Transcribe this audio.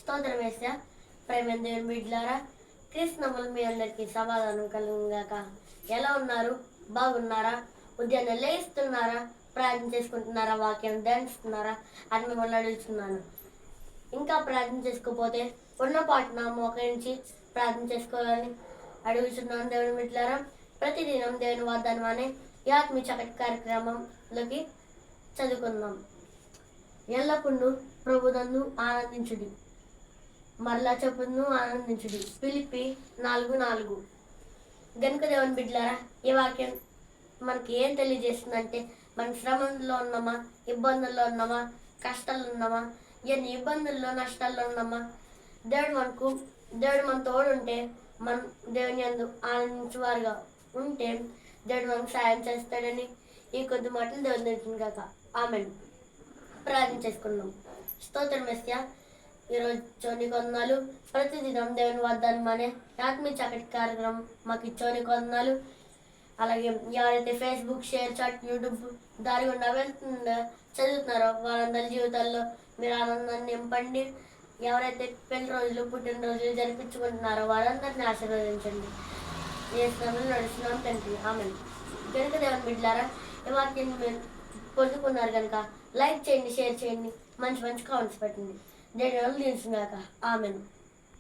స్తోత్రం వేసా ప్రేమ దేవుని బిడ్డలారా, క్రీస్తునామములో మీ అందరికీ సమాధానం కలుగుగాక. ఎలా ఉన్నారు? బాగున్నారా? ఉదయాన్నే లేస్తున్నారా? ప్రార్థన చేసుకుంటున్నారా? వాక్యం ధ్యానిస్తున్నారా అని మిమ్మల్ని అడుగుతున్నాను. ఇంకా ప్రార్థన చేసుకోకపోతే ఉన్న పాటున మోకరించి ప్రార్థన చేసుకోవాలని అడుగుతున్నాను. దేవుని బిడ్డలారా, ప్రతిదినం దేవుని వాగ్దానం అనే ఈ ఆత్మీయ చక్కటి కార్యక్రమంలోకి చదువుకుందాం. ఎల్లప్పుడూ ప్రభునందు ఆనందించుడి, మరలా చెప్పును ఆనందించుడి. ఫిలిప్పి 4:4. గనుక దేవుని బిడ్డలారా, ఈ వాక్యం మనకి ఏం తెలియజేస్తుందంటే, మన శ్రమంలో ఉన్నామా, ఇబ్బందుల్లో ఉన్నామా, కష్టాలు ఉన్నామా, ఎన్ని ఇబ్బందుల్లో నష్టాల్లో ఉన్నామా, దేవుడు మన తోడు ఉంటే, మన దేవుని యందు ఆనందించేవారుగా ఉంటే దేవుడు మనకు సాయం చేస్తాడని ఈ కొద్ది మాటలు దేవుని తెలిసింది కాక. ఆమెన్. ప్రార్థన చేసుకున్నాం. స్తోత్రం మెస్సయ్యా, ఈరోజు చోని కొందనాలు. ప్రతిదినం దేవుని వాగ్దానం అనే ఆత్మీయ చక్కటి కార్యక్రమం మాకు ఇచ్చోని కొందనాలు. అలాగే ఎవరైతే ఫేస్బుక్, షేర్ చాట్, యూట్యూబ్ దారి గుండా వెళ్తుందో చదువుతున్నారో వారందరి జీవితాల్లో మీరు ఆనందాన్ని నింపండి. ఎవరైతే పెళ్లి రోజులు, పుట్టినరోజులు జరిపించుకుంటున్నారో వారందరినీ ఆశీర్వదించండి. ఏ శ్రమలు నడుస్తున్నాం తండ్రి. ఆమెన్. కనుక దేవుని బిడ్డలారా, ఈ వాక్యాన్ని మీరు పొందుకున్నారు కనుక లైక్ చేయండి, షేర్ చేయండి, మంచి మంచి కామెంట్స్ పెట్టండి. దేవుని వల్ల దీనిగాక. ఆమెన్.